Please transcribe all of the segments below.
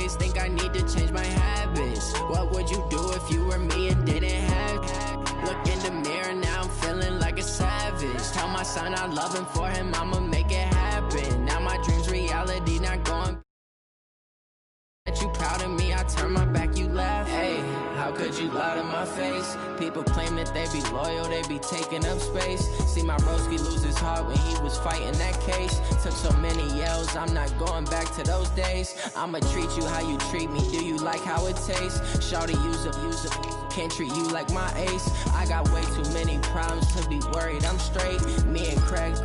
ways, think I need to change my habits. What would you do if you were me and didn't have? Look in the mirror, now I'm feeling like a savage. Tell my son I love him, for him I'ma make it happen. Now my dream's reality, not going. That you proud of me, I turn my back, you laugh. Hey, how could you lie to my face? People claim that they be loyal, they be taking up space. See my broski lose his heart when he was fighting that case. Took so many yells, I'm not going back to those days. I'ma treat you how you treat me, do you like how it tastes? Shawty, use up, can't treat you like my ace. I got way too many problems to be worried, I'm straight. Me and Craig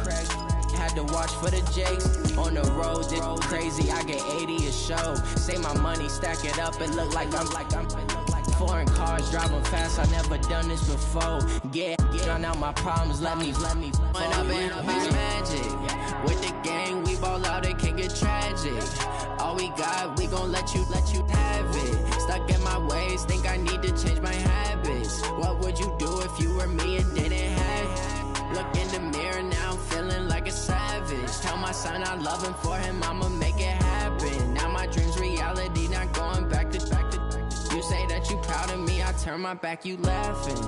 had to watch for the Jakes. On the road, it's crazy, I get 80 a show. Say my money, stack it up, it look like I'm foreign cars, driving fast, I never done this before. Get on out my problems, let me When up and up is magic. With the gang, we ball out, it can get tragic. All we got, we gon' let you have it. Stuck in my ways, think I need to change my habits. What would you do if you were me and didn't have? Look in the mirror, now I'm feeling like a savage. Tell my son I love him, for him I'ma make it happen. Now my dream's reality, not going back to. You say that you proud of me, I turn my back, you laughing.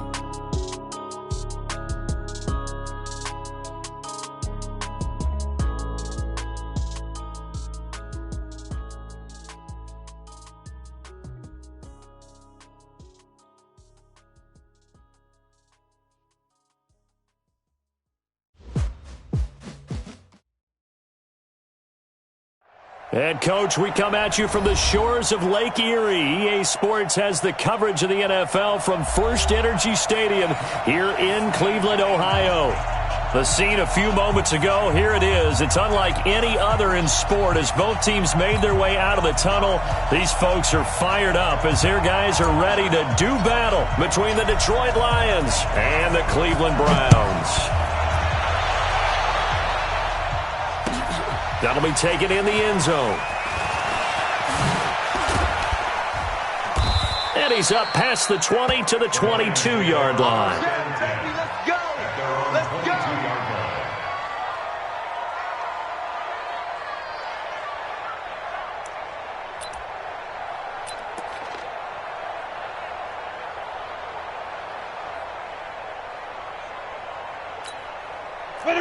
And, Coach, we come at you from the shores of Lake Erie. EA Sports has the coverage of the NFL from First Energy Stadium here in Cleveland, Ohio. The scene a few moments ago, here it is. It's unlike any other in sport as both teams made their way out of the tunnel. These folks are fired up as their guys are ready to do battle between the Detroit Lions and the Cleveland Browns. That'll be taken in the end zone. And he's up past the 20 to the 22-yard line. Let's go! Let's go!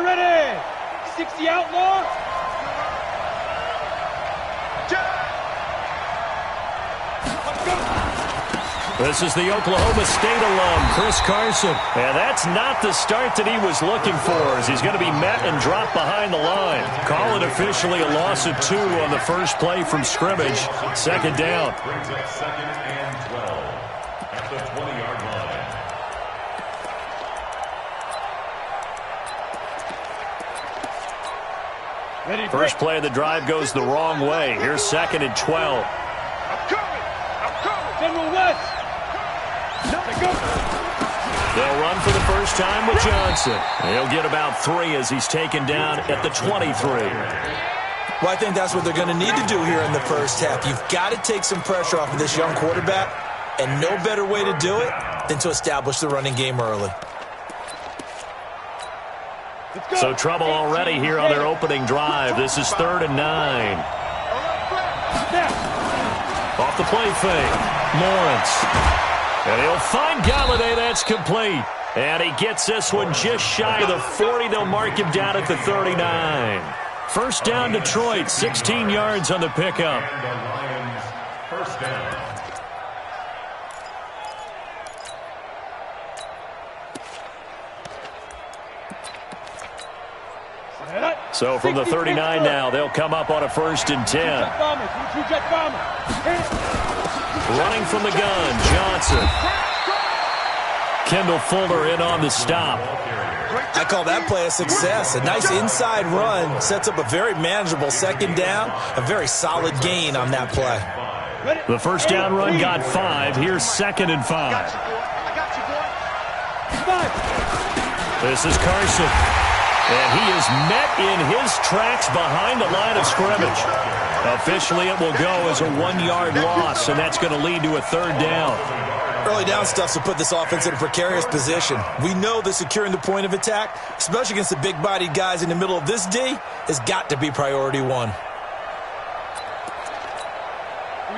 Ready! 60 outlaw. This is the Oklahoma State alum, Chris Carson. And that's not the start that he was looking for, as he's going to be met and dropped behind the line. Call it officially a loss of 2 on the first play from scrimmage. Second down. Brings up 2nd and 12 at the 20-yard line. First play of the drive goes the wrong way. Here's 2nd and 12. I'm coming. General West. They'll run for the first time with Johnson. He'll get about 3 as he's taken down at the 23. Well, I think that's what they're going to need to do here in the first half. You've got to take some pressure off of this young quarterback, and no better way to do it than to establish the running game early. So trouble already here on their opening drive. This is 3rd and 9. Off the play fake, Lawrence. And he'll find Galladay. That's complete. And he gets this one just shy of the 40. They'll mark him down at the 39. First down, Detroit. 16 yards on the pickup. And the Lions, first down. So from the 39 now, they'll come up on a 1st and 10. Running from the gun, Johnson. Kendall Fuller in on the stop. I call that play a success. A nice inside run sets up a very manageable 2nd down. A very solid gain on that play. The first down run got 5. Here's 2nd and 5. This is Carson. And he is met in his tracks behind the line of scrimmage. Officially, it will go as a 1-yard loss, and that's going to lead to a 3rd down. Early down stuff to put this offense in a precarious position. We know that securing the point of attack, especially against the big-bodied guys in the middle of this D, has got to be priority 1.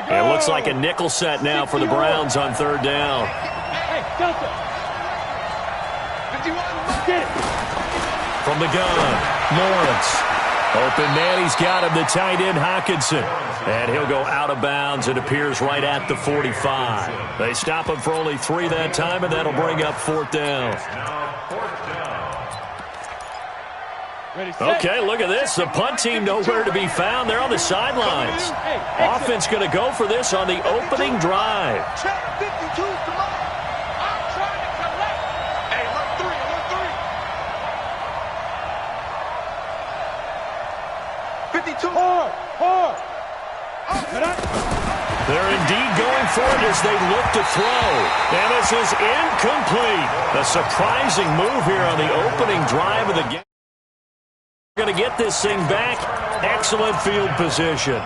It looks like a nickel set now for the Browns on third down. Hey, Delta. 51. From the gun, Lawrence. Open man, he's got him, the tight end, Hockenson. And he'll go out of bounds. It appears right at the 45. They stop him for only 3 that time, and that'll bring up fourth down. Okay, look at this. The punt team nowhere to be found. They're on the sidelines. Offense going to go for this on the opening drive. Check 52, come on. I'm trying to collect. Hey, look 3, 52. Hard. They're indeed going for it as they look to throw. And this is incomplete. A surprising move here on the opening drive of the game. Going to get this thing back. Excellent field position.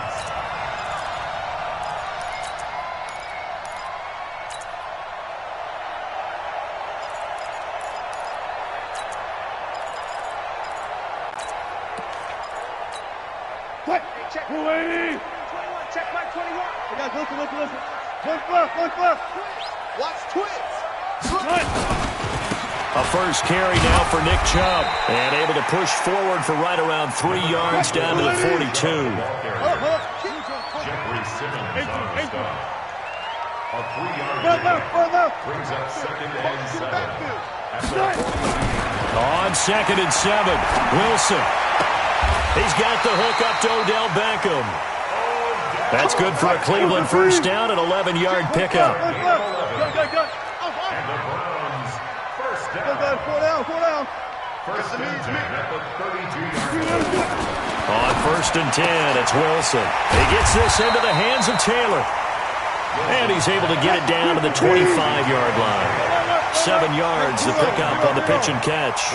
Check 21. Check back 21. Listen. One left. Watch twins. A first carry now for Nick Chubb. And able to push forward for right around 3 yards down to the 42. Jeffrey Simmons on the stop. A 3-yard gain brings up 2nd and 7. On 2nd and 7, Wilson. He's got the hook up to Odell Beckham. That's good for a Cleveland first down, an 11-yard pickup. And the Browns first down. 4 down. First and 10 at the 32-yard line. On 1st and 10, it's Wilson. He gets this into the hands of Taylor. And he's able to get it down to the 25-yard line. 7 yards to pick up on the pitch and catch.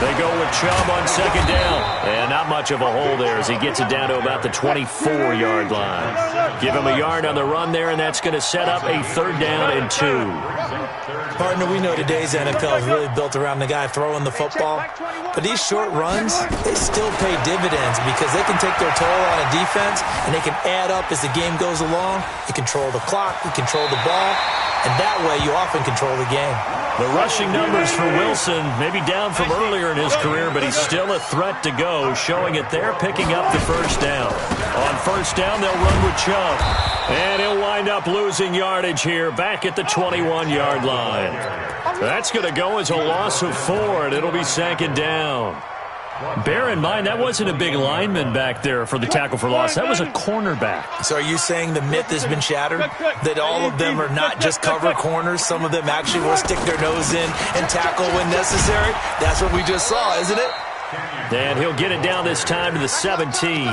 They go with Chubb on 2nd down. And not much of a hole there as he gets it down to about the 24-yard line. Give him a yard on the run there, and that's going to set up a 3rd down and 2. Partner, we know today's NFL is really built around the guy throwing the football. But these short runs, they still pay dividends because they can take their toll on a defense, and they can add up as the game goes along. You control the clock, you control the ball, and that way you often control the game. The rushing numbers for Wilson, maybe down from earlier in his career, but he's still a threat to go, showing it there, picking up the first down. On 1st down, they'll run with Chubb. And he'll wind up losing yardage here, back at the 21-yard line. That's going to go as a loss of 4, and it'll be 2nd down. Bear in mind, that wasn't a big lineman back there for the tackle for loss. That was a cornerback. So are you saying the myth has been shattered? That all of them are not just cover corners? Some of them actually will stick their nose in and tackle when necessary? That's what we just saw, isn't it? And he'll get it down this time to the 17.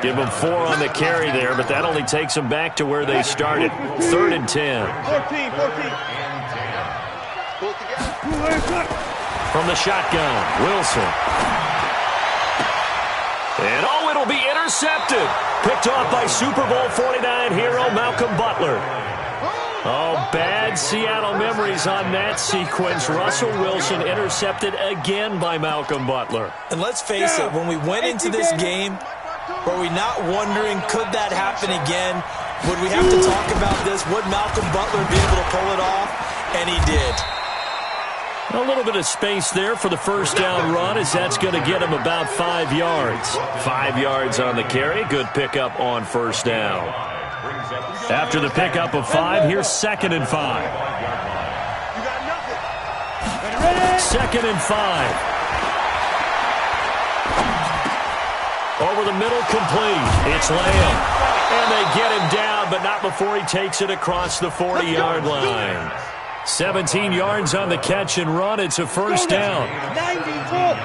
Give them 4 on the carry there, but that only takes them back to where they started. 3rd and 10. 14. From the shotgun, Wilson. And it'll be intercepted. Picked off by Super Bowl 49 hero Malcolm Butler. Oh, bad Seattle memories on that sequence. Russell Wilson intercepted again by Malcolm Butler. And let's face it, when we went into this game, were we not wondering, could that happen again? Would we have to talk about this? Would Malcolm Butler be able to pull it off? And he did. A little bit of space there for the first down run as that's going to get him about 5 yards. 5 yards on the carry. Good pickup on 1st down. After the pickup of 5, here's 2nd and 5. 2nd and 5. Over the middle, complete. It's Lamb. And they get him down, but not before he takes it across the 40-yard line. 17 yards on the catch and run. It's a first down. 94.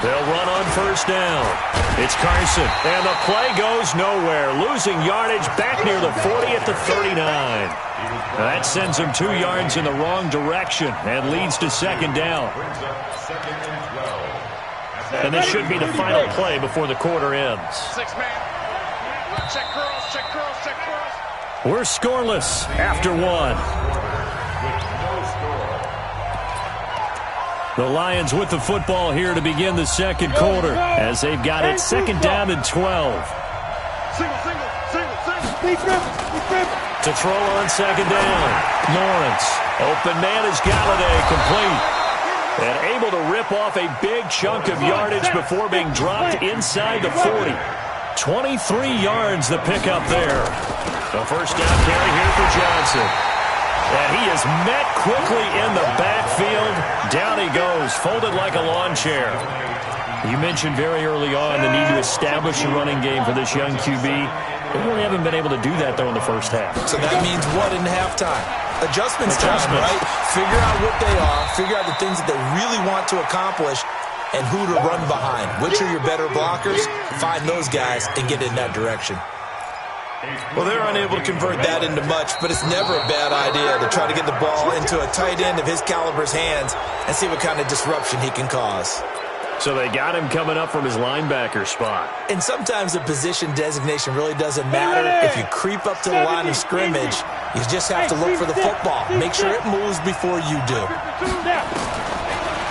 They'll run on first down. It's Carson, and the play goes nowhere. Losing yardage back near the 40 at the 39. That sends them 2 yards in the wrong direction and leads to 2nd down. And this should be the final play before the quarter ends. 6 man. Check curls, check curls, check curls. We're scoreless after 1. The Lions with the football here to begin the second quarter as they've got it second down and 12. To throw on second down. Lawrence. Open man is Galladay, complete. And able to rip off a big chunk of yardage before being dropped inside the 40. 23 yards the pickup there. The first down carry here for Johnson. And he is met quickly in the backfield. Down he goes, folded like a lawn chair. You mentioned very early on the need to establish a running game for this young QB. They really haven't been able to do that, though, in the first half. So that means what in halftime? Adjustments time, right? Figure out what they are, figure out the things that they really want to accomplish, and who to run behind. Which are your better blockers? Find those guys and get in that direction. Well, they're unable to convert that into much, but it's never a bad idea to try to get the ball into a tight end of his caliber's hands and see what kind of disruption he can cause. So they got him coming up from his linebacker spot. And sometimes the position designation really doesn't matter. If you creep up to the line of scrimmage, you just have to look for the football. Make sure it moves before you do.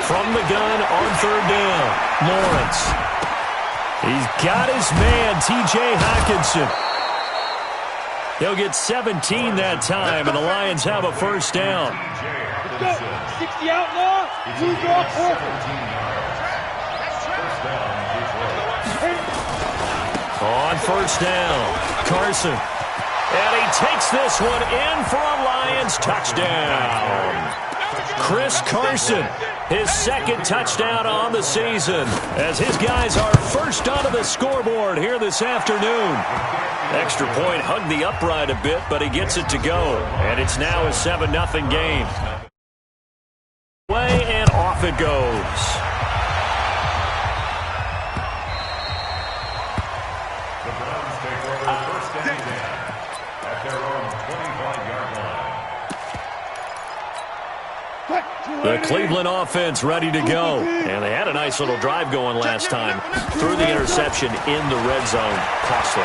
From the gun on third down, Lawrence. He's got his man, T.J. Hockenson. He'll get 17 that time, and the Lions have a first down. Let's go. 60 outlaw. Lose off. On first down, Carson. And he takes this one in for a Lions touchdown. Chris Carson, his second touchdown on the season, as his guys are first onto the scoreboard here this afternoon. Extra point hugged the upright a bit, but he gets it to go. And it's now a 7-0 game. Way and off it goes. The Cleveland offense ready to go. And they had a nice little drive going last time. Threw the interception in the red zone. Costly.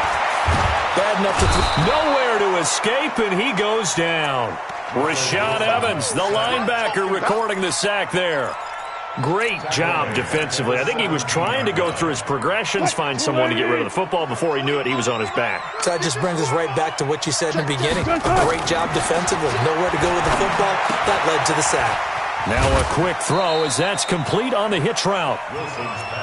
Bad enough to nowhere to escape, and he goes down. Rashaan Evans, the linebacker, recording the sack there. Great job defensively. I think he was trying to go through his progressions, find someone to get rid of the football. Before he knew it, he was on his back. So that just brings us right back to what you said in the beginning. A great job defensively. Nowhere to go with the football. That led to the sack. Now a quick throw as that's complete on the hitch route.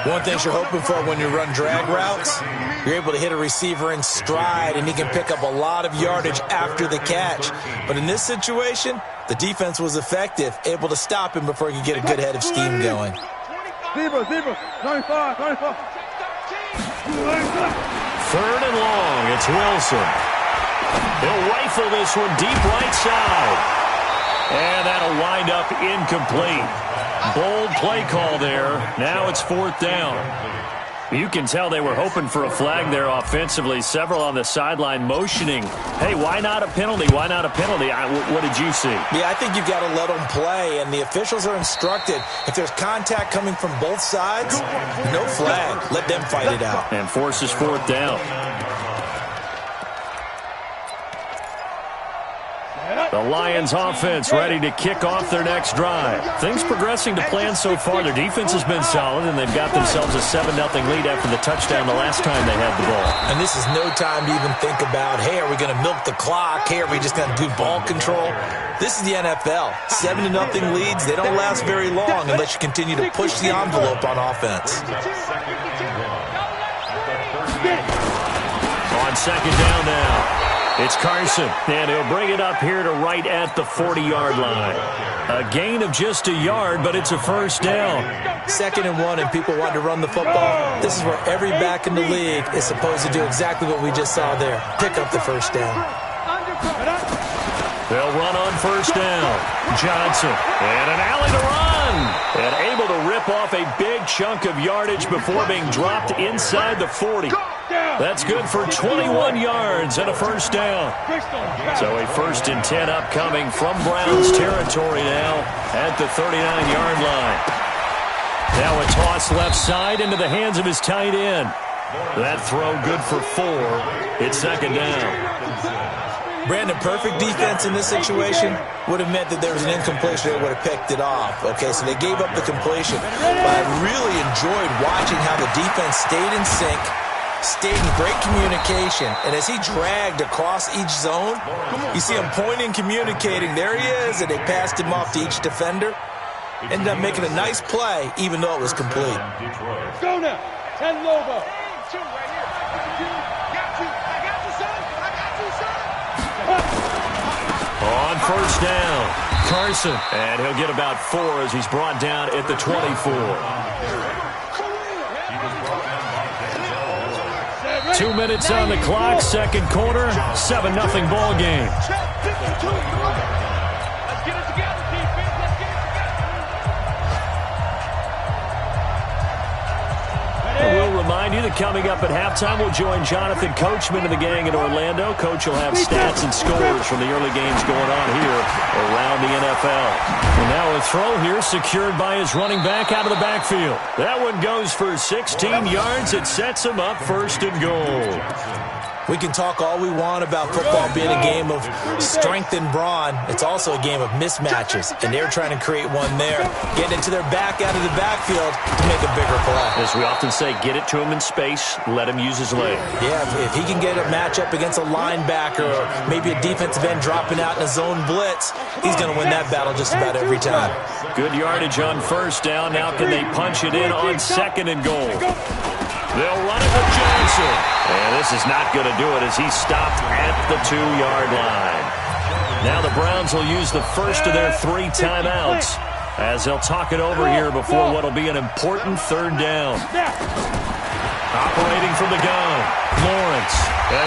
One thing you're hoping for when you run drag routes, you're able to hit a receiver in stride, and he can pick up a lot of yardage after the catch. But in this situation, the defense was effective, able to stop him before he could get a good head of steam going. Zebra, 95. Third and long, it's Wilson. He'll rifle this one deep right side. And that'll wind up incomplete. Bold play call there. Now it's fourth down. You can tell they were hoping for a flag there offensively. Several on the sideline motioning. Hey, why not a penalty? Why not a penalty? What did you see? Yeah, I think you've got to let them play, and the officials are instructed. If there's contact coming from both sides, no flag. Let them fight it out. And forces fourth down. The Lions offense ready to kick off their next drive. Things progressing to plan so far. Their defense has been solid, and they've got themselves a 7-0 lead after the touchdown the last time they had the ball. And this is no time to even think about, hey, are we going to milk the clock? Hey, are we just going to do ball control? This is the NFL. 7-0 leads, they don't last very long unless you continue to push the envelope on offense. On second down now. It's Carson, and he'll bring it up here to right at the 40-yard line. A gain of just a yard, but it's a first down. 2nd and 1, and people want to run the football. This is where every back in the league is supposed to do exactly what we just saw there. Pick up the first down. They'll run on first down. Johnson, and an alley to run. And able to rip off a big chunk of yardage before being dropped inside the 40. That's good for 21 yards and a first down. So a 1st and 10 upcoming from Browns territory now at the 39-yard line. Now a toss left side into the hands of his tight end. That throw good for 4. It's second down. Brandon, perfect defense in this situation would have meant that there was an incompletion. They would have picked it off. Okay, so they gave up the completion. But I really enjoyed watching how the defense stayed in sync, stayed in great communication, and as he dragged across each zone, you see him pointing, communicating. There he is, and they passed him off to each defender. Ended up making a nice play, even though it was complete. Go now. 10 Lobo. On first down, Carson. And he'll get about 4 as he's brought down at the 24. 2 minutes on the clock, second quarter, 7-0 ball game. Let's get it together, defense. Let's get it We'll remind you that coming up at halftime, we'll join Jonathan Coachman and the gang in Orlando. Coach will have stats and scores from the early games going on here around the NFL. And now a throw here secured by his running back out of the backfield. That one goes for 16 yards. It sets him up first and goal. We can talk all we want about football being a game of strength and brawn. It's also a game of mismatches, and they're trying to create one there, getting into their back out of the backfield to make a bigger play. As we often say, get it to him in space, let him use his leg. Yeah, if he can get a matchup against a linebacker or maybe a defensive end dropping out in a zone blitz, he's going to win that battle just about every time. Good yardage on first down. Now can they punch it in on second and goal? They'll run it with Johnson. And this is not going to do it as he's stopped at the 2-yard line. Now the Browns will use the first of their 3 timeouts as they'll talk it over here before what will be an important third down. Operating from the gun, Lawrence.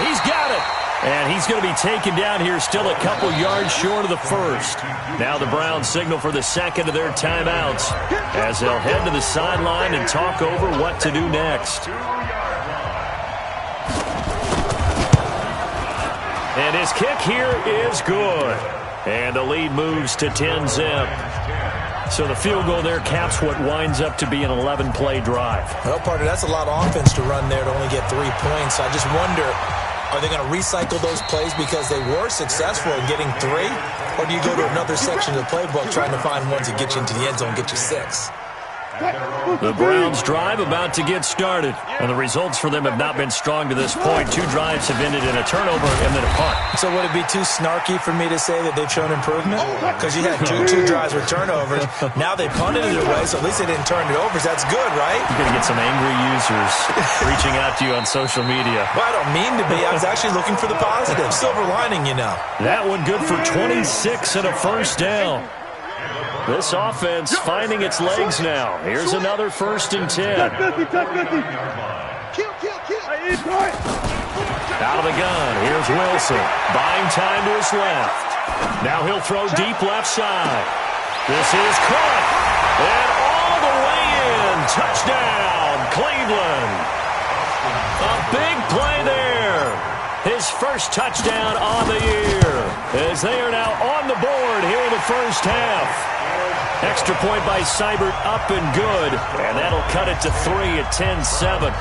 He's got it. And he's going to be taken down here still a couple yards short of the first. Now the Browns signal for the second of their timeouts as they'll head to the sideline and talk over what to do next. And his kick here is good. And the lead moves to 10-zip. So the field goal there caps what winds up to be an 11-play drive. Well, partner, that's a lot of offense to run there to only get 3 points. So I just wonder, are they going to recycle those plays because they were successful in getting 3? Or do you go to another section of the playbook trying to find ones that get you into the end zone and get you 6? The Browns drive about to get started. And the results for them have not been strong to this point. 2 drives have ended in a turnover and then a punt. So would it be too snarky for me to say that they've shown improvement? Because you had two drives with turnovers. Now they punted it away, so at least they didn't turn it over. So that's good, right? You're going to get some angry users reaching out to you on social media. Well, I don't mean to be. I was actually looking for the positive. Silver lining, you know. That one good for 26 and a first down. This offense finding its legs now. Here's another 1st and 10. Out of the gun, here's Wilson. Buying time to his left. Now he'll throw deep left side. This is caught. And all the way in. Touchdown, Cleveland. A big play there. His first touchdown on the year. As they are now on the board here in the first half. Extra point by Seibert up and good. And that'll cut it to 3 at 10-7.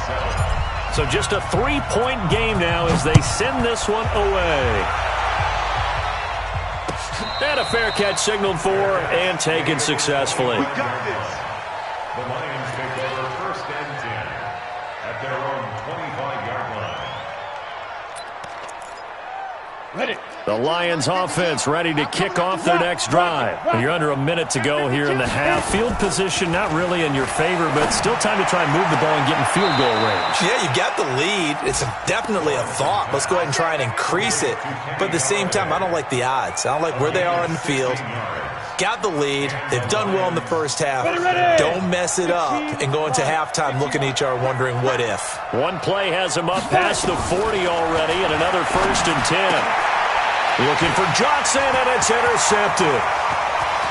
So just a 3-point game now as they send this one away. And a fair catch signaled for and taken successfully. We got this. The Lions take over 1st and 10 at their own 25-yard line. Ready. The Lions offense ready to kick off their next drive. And you're under a minute to go here in the half. Field position not really in your favor, but still time to try and move the ball and get in field goal range. Yeah, you got the lead. It's definitely a thought. Let's go ahead and try and increase it. But at the same time, I don't like the odds. I don't like where they are in the field. Got the lead. They've done well in the first half. Don't mess it up and go into halftime looking at each other wondering what if. One play has him up past the 40 already and another 1st and 10. Looking for Johnson, and it's intercepted.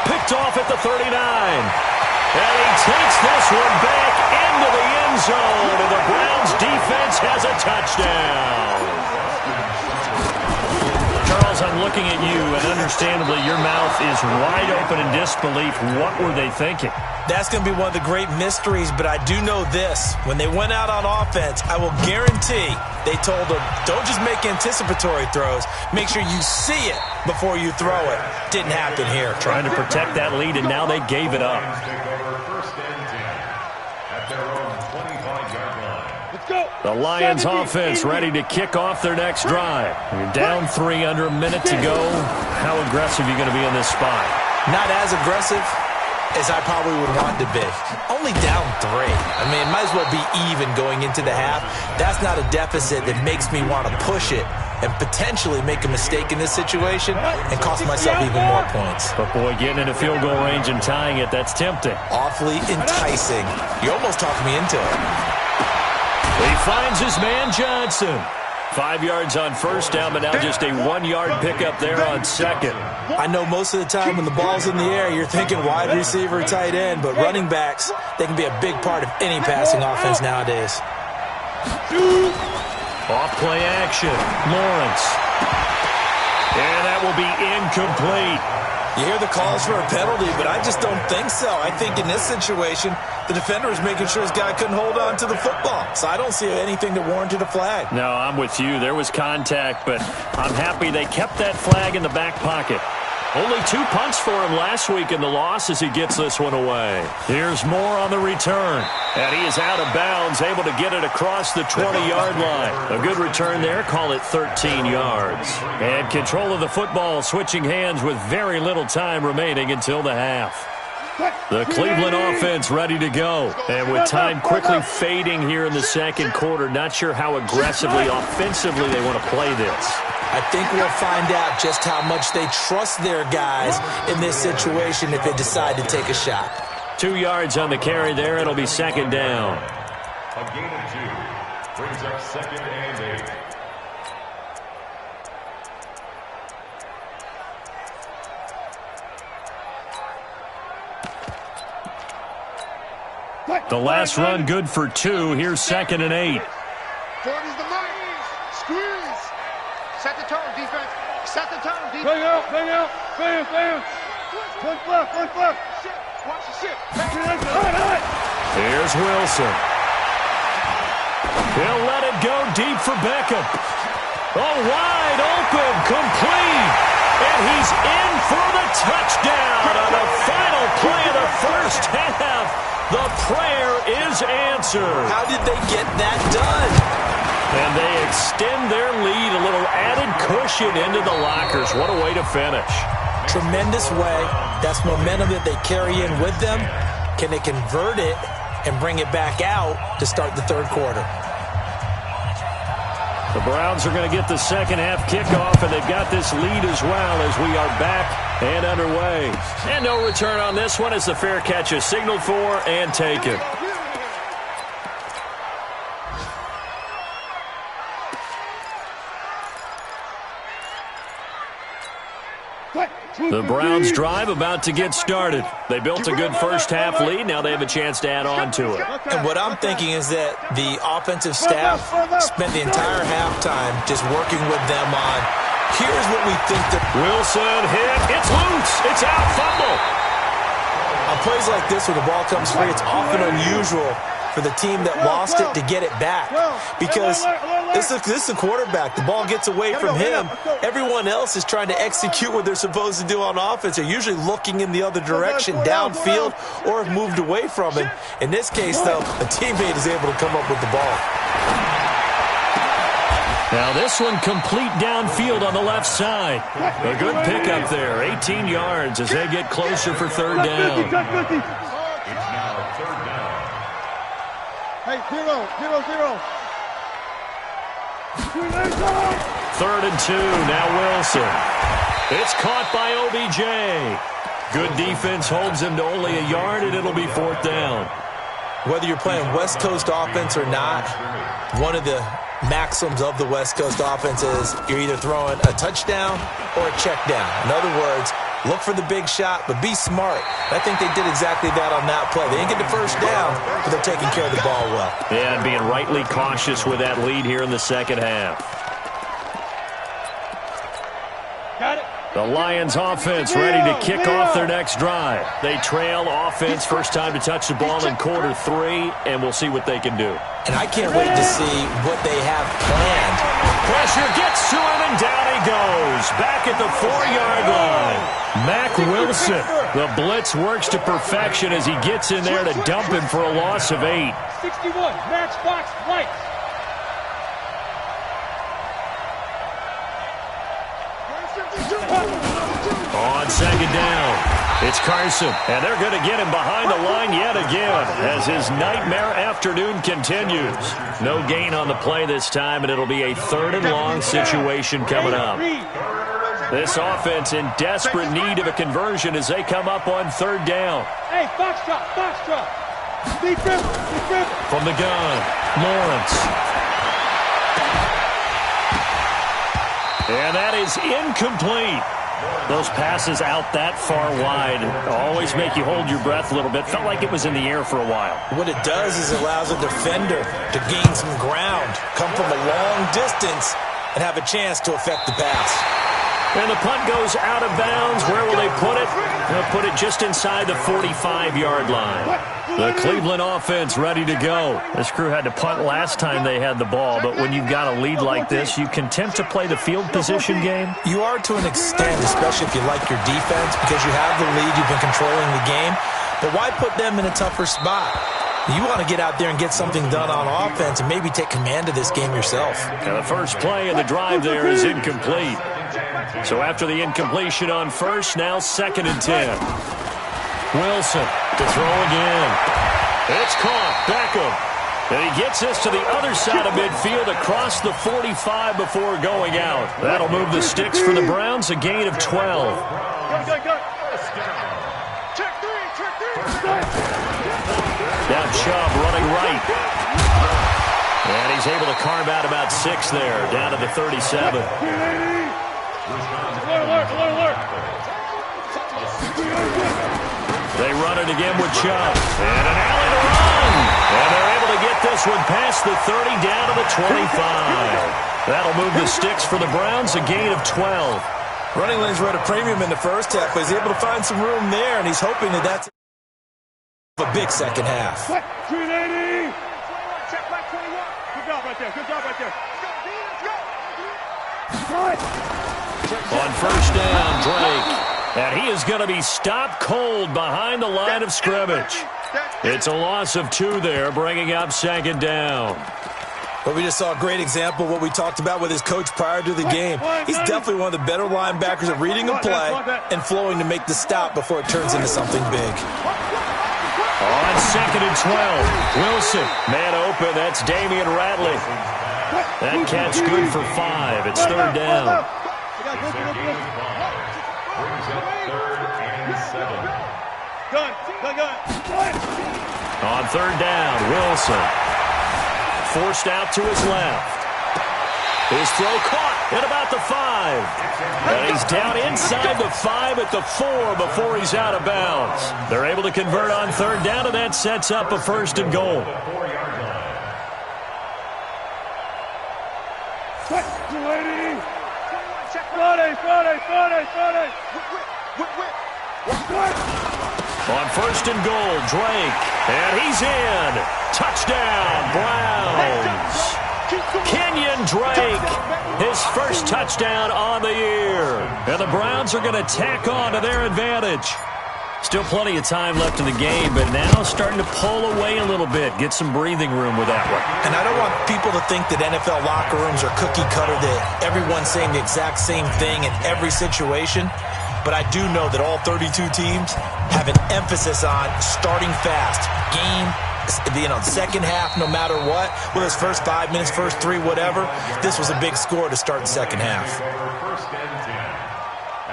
Picked off at the 39. And he takes this one back into the end zone, and the Browns defense has a touchdown. Charles, I'm looking looking at you, and understandably, your mouth is wide open in disbelief. What were they thinking? That's going to be one of the great mysteries, but I do know this. When they went out on offense, I will guarantee they told them, don't just make anticipatory throws. Make sure you see it before you throw it. Didn't happen here. Trying to protect that lead, and now they gave it up. The Lions offense ready to kick off their next drive. You're down 3 under a minute to go. How aggressive are you going to be in this spot? Not as aggressive as I probably would want to be. Only down 3. I mean, it might as well be even going into the half. That's not a deficit that makes me want to push it and potentially make a mistake in this situation and cost myself even more points. But, boy, getting into field goal range and tying it, that's tempting. Awfully enticing. You almost talked me into it. He finds his man Johnson. 5 yards on first down, but now just a 1-yard pickup there on second. I know most of the time when the ball's in the air, you're thinking wide receiver, tight end, but running backs, they can be a big part of any passing offense nowadays. Off play action, Lawrence. And that will be incomplete. You hear the calls for a penalty, but I just don't think so. I think in this situation, the defender is making sure his guy couldn't hold on to the football. So I don't see anything that warranted a flag. No, I'm with you. There was contact, but I'm happy they kept that flag in the back pocket. Only 2 punts for him last week in the loss as he gets this one away. Here's more on the return. And he is out of bounds, able to get it across the 20-yard line. A good return there, call it 13 yards. And control of the football, switching hands with very little time remaining until the half. The Cleveland offense ready to go. And with time quickly fading here in the second quarter, not sure how aggressively, offensively they want to play this. I think we'll find out just how much they trust their guys in this situation if they decide to take a shot. 2 yards on the carry there. It'll be second down. A gain of 2 brings up second and 8. The last run good for 2. Here's second and 8. Forward is the mark. Squeeze. Set the tone, defense. Set the tone, defense. Bang out, bang out, bang, bang. One left, one left. Watch the ship. Here's Wilson. He'll let it go deep for Beckham. Oh, wide open, complete. And he's in for the touchdown on the final play of the first half. The prayer is answered. How did they get that done? And they extend their lead, a little added cushion into the lockers. What a way to finish. Tremendous way. That's momentum that they carry in with them. Can they convert it and bring it back out to start the third quarter? The Browns are going to get the second half kickoff, and they've got this lead as well as we are back and underway. And no return on this one as the fair catch is signaled for and taken. The Browns drive about to get started. They built a good first half lead. Now they have a chance to add on to it. And what I'm thinking is that the offensive staff spent the entire halftime just working with them on, here's what we think that Wilson hit. It's loose. It's out. Fumble. On plays like this, when the ball comes free, it's often unusual for the team that lost it to get it back. Because this is a quarterback. The ball gets away from him. Everyone else is trying to execute what they're supposed to do on offense. They're usually looking in the other direction, downfield, or have moved away from it. In this case, though, a teammate is able to come up with the ball. Now this one complete downfield on the left side. A good pickup there, 18 yards as they get closer for third down. It's now third down. Hey, 0-0-0. 3rd and 2, now Wilson. It's caught by OBJ. Good defense holds him to only a yard, and it'll be 4th down. Whether you're playing West Coast offense or not, one of the maxims of the West Coast offense is you're either throwing a touchdown or a check down. In other words, look for the big shot, but be smart. I think they did exactly that on that play. They didn't get the first down, but they're taking care of the ball well. Yeah, and being rightly cautious with that lead here in the second half. Got it. The Lions offense ready to kick off their next drive. They trail offense, first time to touch the ball in quarter 3, and we'll see what they can do. And I can't wait to see what they have planned. Pressure gets to him, and down he goes. Back at the 4-yard line. Mack Wilson. The blitz works to perfection as he gets in there to dump him for a loss of 8. 61, matchbox right. On second down, it's Carson, and they're going to get him behind the line yet again as his nightmare afternoon continues. No gain on the play this time, and it'll be a 3rd and long situation coming up. This offense in desperate need of a conversion as they come up on 3rd down. Hey, box drop, box drop. Deep rip. From the gun, Lawrence. And that is incomplete. Those passes out that far wide always make you hold your breath a little bit. Felt like it was in the air for a while. What it does is it allows a defender to gain some ground, come from a long distance, and have a chance to affect the pass. And the punt goes out of bounds. Where will they put it? They'll put it just inside the 45-yard line. The Cleveland offense ready to go. This crew had to punt last time they had the ball, but when you've got a lead like this, you can tempt to play the field position game. You are to an extent, especially if you like your defense, because you have the lead, you've been controlling the game. But why put them in a tougher spot? You want to get out there and get something done on offense and maybe take command of this game yourself. And the first play of the drive there is incomplete. So after the incompletion on first, now 2nd and 10. Wilson to throw again. It's caught. Beckham. And he gets this to the other side of midfield across the 45 before going out. That'll move the sticks for the Browns, a gain of 12. Go. Check three. Now Chubb running right. And he's able to carve out about 6 there, down to the 37. Alert. They run it again with Chubb. And an alley to run. And they're able to get this one past the 30 down to the 25. That'll move the sticks for the Browns, a gain of 12. Running lanes were at a premium in the first half, but he's able to find some room there, and he's hoping that that's a big second half. 380. Check back 21. Good job right there. On first down, Drake. And he is going to be stopped cold behind the line of scrimmage. It's a loss of 2 there, bringing up 2nd down. But we just saw a great example of what we talked about with his coach prior to the game. He's definitely one of the better linebackers at reading a play and flowing to make the stop before it turns into something big. On 2nd and 12, Wilson, man open, that's Damian Ratley. That catch good for 5. It's 3rd down. On 3rd down, Wilson. Forced out to his left. His throw caught at about the 5. And he's down inside the 5 at the 4 before he's out of bounds. They're able to convert on 3rd down, and that sets up a 1st and goal. On 1st and goal, Drake. And he's in. Touchdown, Browns. Kenyon Drake, his first touchdown on the year. And the Browns are going to tack on to their advantage. Still plenty of time left in the game, but now starting to pull away a little bit. Get some breathing room with that one. And I don't want people to think that NFL locker rooms are cookie cutter, that everyone's saying the exact same thing in every situation. But I do know that all 32 teams have an emphasis on starting fast. Second half, no matter what. Whether it's first 5 minutes, first 3, whatever. This was a big score to start the second half. First and 10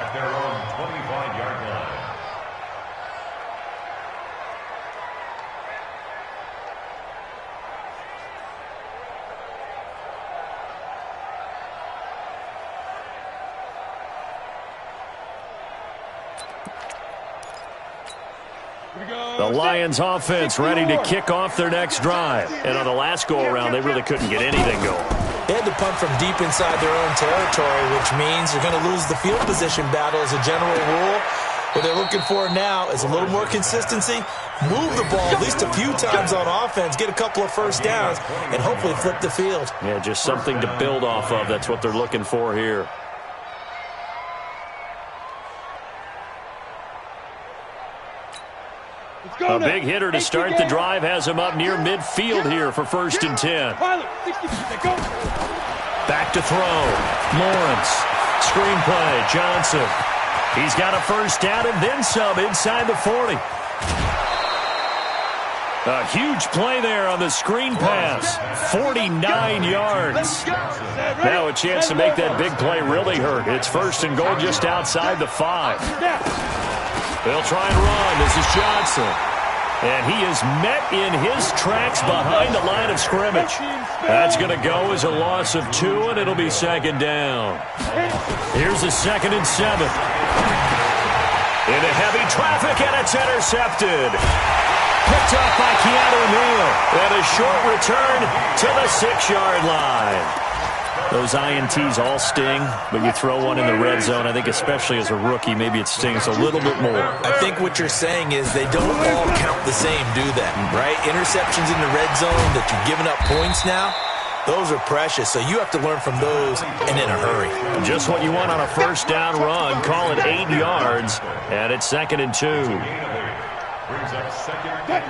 at their own 25-yard line. The Lions offense ready to kick off their next drive. And on the last go-around, they really couldn't get anything going. They had to punt from deep inside their own territory, which means you're going to lose the field position battle as a general rule. What they're looking for now is a little more consistency, move the ball at least a few times on offense, get a couple of first downs, and hopefully flip the field. Yeah, just something to build off of. That's what they're looking for here. A big hitter to start the drive has him up near midfield here for 1st and 10. Back to throw. Lawrence. Screenplay. Johnson. He's got a first down and then some inside the 40. A huge play there on the screen pass. 49 yards. Now a chance to make that big play really hurt. It's 1st and goal just outside the 5. They'll try and run. This is Johnson. And he is met in his tracks behind the line of scrimmage. That's going to go as a loss of 2, and it'll be 2nd down. Here's a 2nd and 7. Into heavy traffic, and it's intercepted. Picked up by Keanu Neal. And a short return to the 6-yard line. Those INTs all sting, but you throw one in the red zone, I think especially as a rookie, maybe it stings a little bit more. I think what you're saying is they don't all count the same, do they? Right? Interceptions in the red zone that you've given up points now, those are precious, so you have to learn from those and in a hurry. Just what you want on a first down run. Call it 8 yards, and it's 2nd and 2.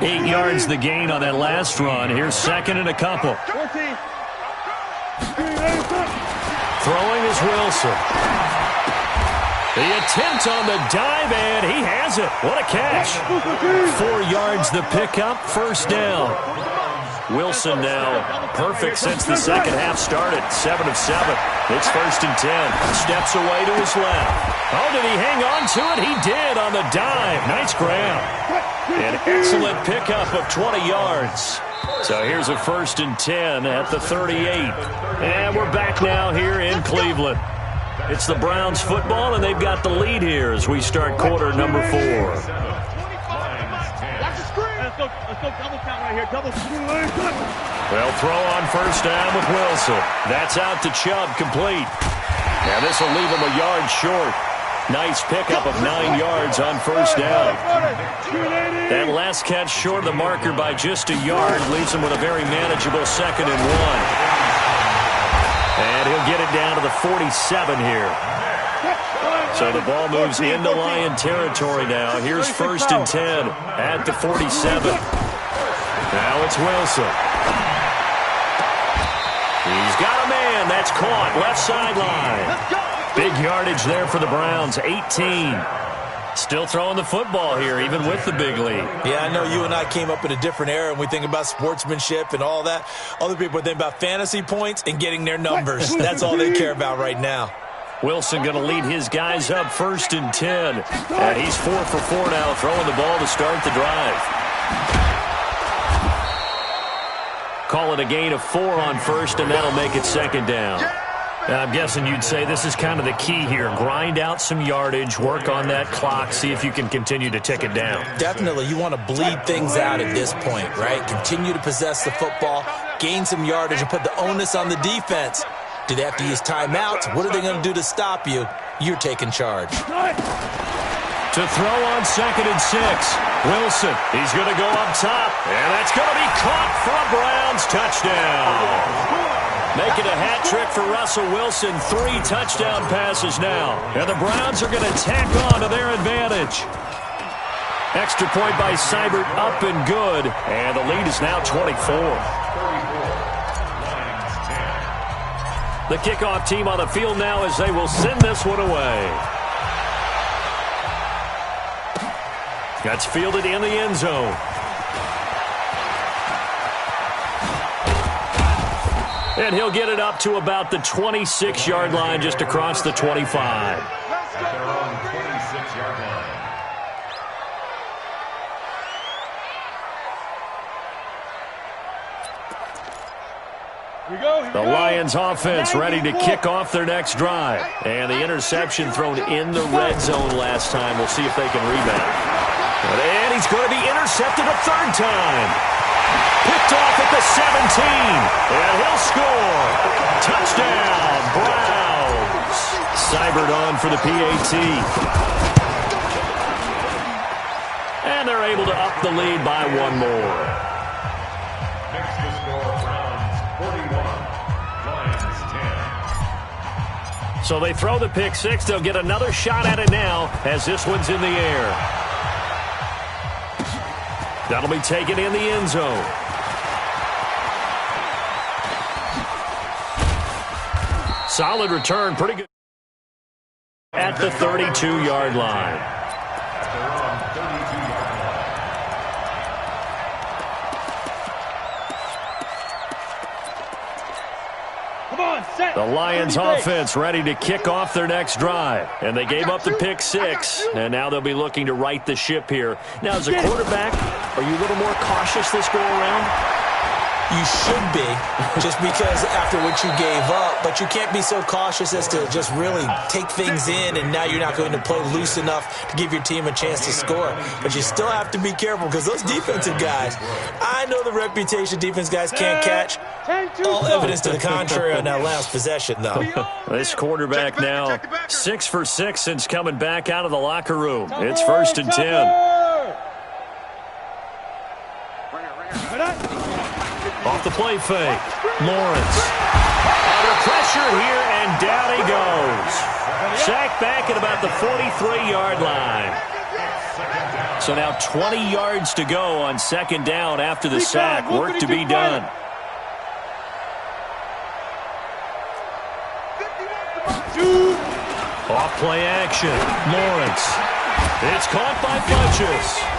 8 yards the gain on that last run. Here's 2nd and a couple. Throwing is Wilson. The attempt on the dive, and he has it. What a catch. 4 yards the pickup, 1st down. Wilson now perfect since the second half started. 7 of 7. It's 1st and 10. Steps away to his left. Oh, did he hang on to it? He did on the dive. Nice grab. An excellent pickup of 20 yards. So here's a 1st and 10 at the 38. And we're back now here in Cleveland. It's the Browns football, and they've got the lead here as we start quarter number 4. Let's go double count right here. Double. Well, throw on 1st down with Wilson. That's out to Chubb, complete. Now this will leave him a yard short. Nice pickup of 9 yards on 1st down. That last catch short of the marker by just a yard leaves him with a very manageable 2nd and 1. And he'll get it down to the 47 here. So the ball moves into Lion territory now. Here's 1st and 10 at the 47. Now it's Wilson. He's got a man. That's caught. Left sideline. Big yardage there for the Browns, 18. Still throwing the football here, even with the big lead. Yeah, I know you and I came up in a different era, and we think about sportsmanship and all that. Other people think about fantasy points and getting their numbers. That's all they care about right now. Wilson going to lead his guys up 1st and 10. And he's 4 for 4 now, throwing the ball to start the drive. Call it a gain of 4 on 1st, and that'll make it 2nd down. I'm guessing you'd say this is kind of the key here. Grind out some yardage, work on that clock, see if you can continue to tick it down. Definitely. You want to bleed things out at this point, right? Continue to possess the football, gain some yardage, and put the onus on the defense. Do they have to use timeouts? What are they going to do to stop you? You're taking charge. To throw on 2nd and 6. Wilson, he's going to go up top, and that's going to be caught for a Browns touchdown. Making a hat trick for Russell Wilson. 3 touchdown passes now. And the Browns are going to tack on to their advantage. Extra point by Seibert, up and good. And the lead is now 24. The kickoff team on the field now as they will send this one away. That's fielded in the end zone. And he'll get it up to about the 26-yard line, just across the 25. At their own 26-yard line. The Lions offense ready to kick off their next drive. And the interception thrown in the red zone last time. We'll see if they can rebound. And he's going to be intercepted a 3rd time. Picked off at the 17. And he'll score. Touchdown, Browns. Cybered on for the PAT. And they're able to up the lead by one more. Next to score, Browns 41, Lions 10. So they throw the pick six. They'll get another shot at it now as this one's in the air. That'll be taken in the end zone. Solid return, pretty good. At the 32-yard line. At their own 32-yard line. Come on, set. The Lions offense ready to kick off their next drive. And they gave up the pick six, and now they'll be looking to right the ship here. Now, as a quarterback, are you a little more cautious this go-around? You should be, just because after what you gave up, but you can't be so cautious as to just really take things in, and now you're not going to play loose enough to give your team a chance to score. But you still have to be careful because those defensive guys, I know the reputation defense guys can't catch. All evidence to the contrary on that last possession, though. This quarterback now 6 for 6 since coming back out of the locker room. It's 1st and 10. Off the play fake. Lawrence. Under pressure here, and down he goes. Sacked back at about the 43-yard line. So now 20 yards to go on 2nd down after the sack. Work to be done. Off play action. Lawrence. It's caught by Funchess.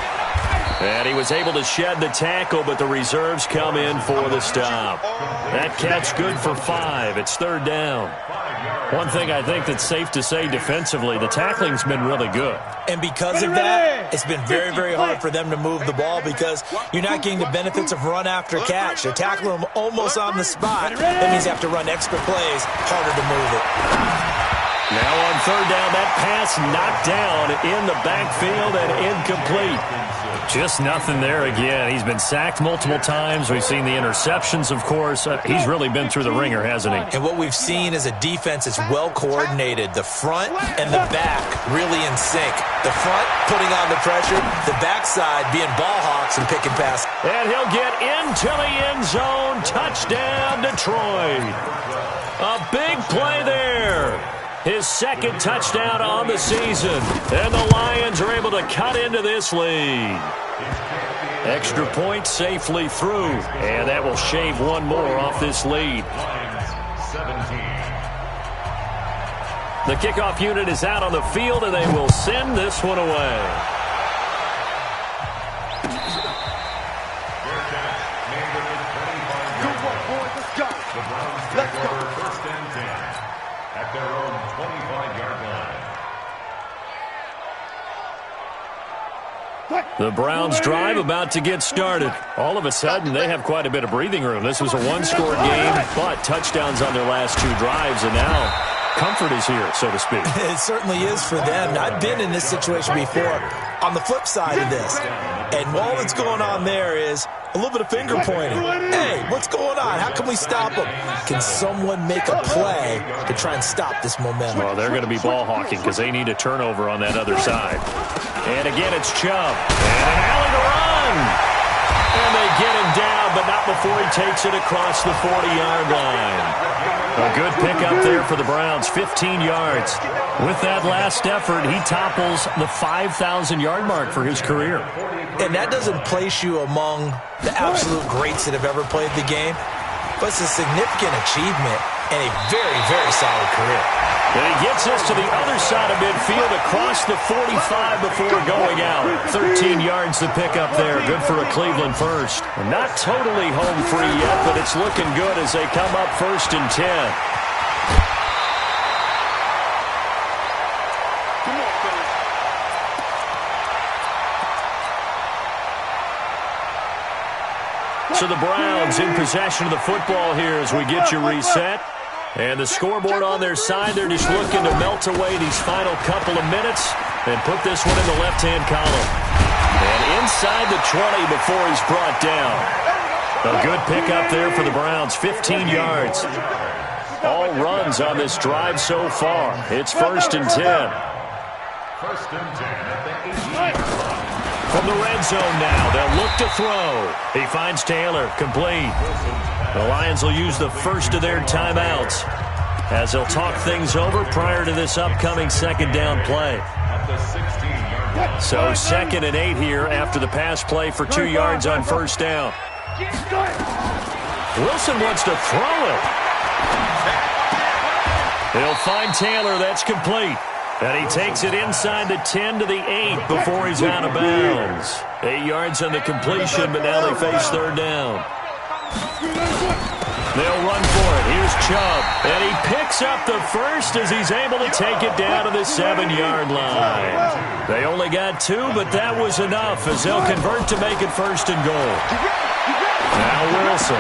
And he was able to shed the tackle, but the reserves come in for the stop. That catch good for 5. It's 3rd down. One thing I think that's safe to say defensively, the tackling's been really good. And because of that, it's been very, very hard for them to move the ball because you're not getting the benefits of run after catch. They tackle them almost on the spot. That means you have to run extra plays, harder to move it. Now on 3rd down, that pass knocked down in the backfield and incomplete. Just nothing there again. He's been sacked multiple times. We've seen the interceptions, of course. He's really been through the ringer, hasn't he? And what we've seen is a defense that's well coordinated. The front and the back really in sync. The front putting on the pressure, the backside being ball hawks and picking pass. And he'll get into the end zone. Touchdown, Detroit. A big play there. His 2nd touchdown on the season. And the Lions are able to cut into this lead. Extra point safely through. And that will shave one more off this lead. The kickoff unit is out on the field, and they will send this one away. Let's go. 1st and 10 at their own 25-yard line. The Browns drive about to get started. All of a sudden, they have quite a bit of breathing room. This was a one-score game, but touchdowns on their last 2 drives, and now comfort is here, so to speak. It certainly is for them. I've been in this situation before on the flip side of this. And all that's going on there is a little bit of finger pointing. Hey, what's going on? How can we stop them? Can someone make a play to try and stop this momentum? Well, they're going to be ball hawking because they need a turnover on that other side. And again, it's Chubb. And an alley to run. And they get him down, but not before he takes it across the 40-yard line. A good pickup there for the Browns, 15 yards. With that last effort, he topples the 5,000-yard mark for his career. And that doesn't place you among the absolute greats that have ever played the game, but it's a significant achievement and a very, very solid career. And he gets us to the other side of midfield across the 45 before going out. 13 yards to pick up there. Good for a Cleveland first. Not totally home free yet, but it's looking good as they come up 1st and 10. So the Browns in possession of the football here as we get you reset. And the scoreboard on their side, they're just looking to melt away these final couple of minutes and put this one in the left-hand column. And inside the 20 before he's brought down. A good pickup there for the Browns, 15 yards. all runs on this drive so far. It's 1st and 10. 1st and 10 at the 18. From the red zone now, they'll look to throw. He finds Taylor, complete. The Lions will use the first of their timeouts as they'll talk things over prior to this upcoming 2nd down play. So 2nd and 8 here after the pass play for 2 yards on 1st down. Wilson wants to throw it. He'll find Taylor. That's complete. And he takes it inside the 10 to the 8 before he's out of bounds. 8 yards on the completion, but now they face 3rd down. They'll run for it. Here's Chubb. And he picks up the first as he's able to take it down to the 7-yard line. They only got 2, but that was enough as they'll convert to make it 1st and goal. Now Wilson.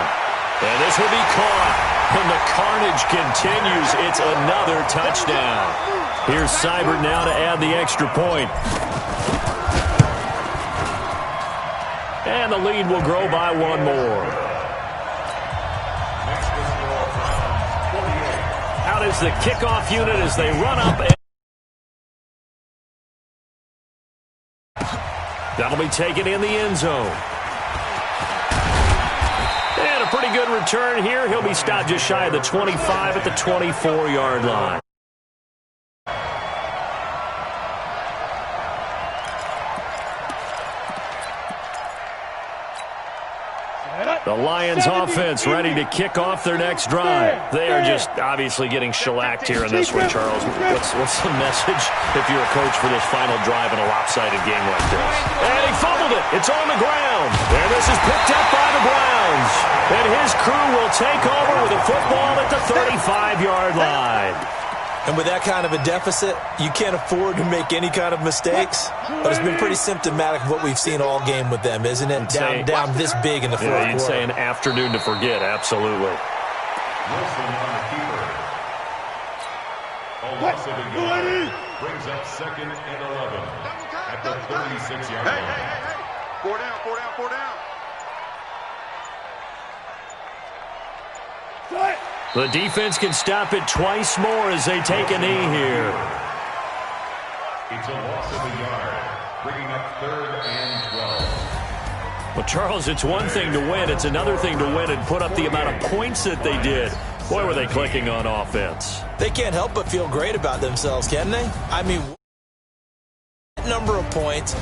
And this will be caught. And the carnage continues. It's another touchdown. Here's Seibert now to add the extra point. And the lead will grow by 1 more. Out is the kickoff unit as they run up. That'll be taken in the end zone. And a pretty good return here. He'll be stopped just shy of the 25 at the 24-yard line. The Lions offense ready to kick off their next drive. They are just obviously getting shellacked here in this one, Charles. What's the message if you're a coach for this final drive in a lopsided game like this? And he fumbled it. It's on the ground. And this is picked up by the Browns. And his crew will take over with a football at the 35-yard line. And with that kind of a deficit, you can't afford to make any kind of mistakes. But it's been pretty symptomatic of what we've seen all game with them, isn't it? Down this big in the fourth quarter. You'd say an afternoon to forget, absolutely. Wilson on the keeper. A loss of a yard. Brings up 2nd and 11 at the 36-yard line. Hey. 4 down, 4 down, 4 down. The defense can stop it twice more as they take a knee here. It's a loss of a yard, bringing up 3rd and 12. Well, Charles, it's one thing to win. It's another thing to win and put up the amount of points that they did. Boy, were they clicking on offense. They can't help but feel great about themselves, can they? I mean, number of points.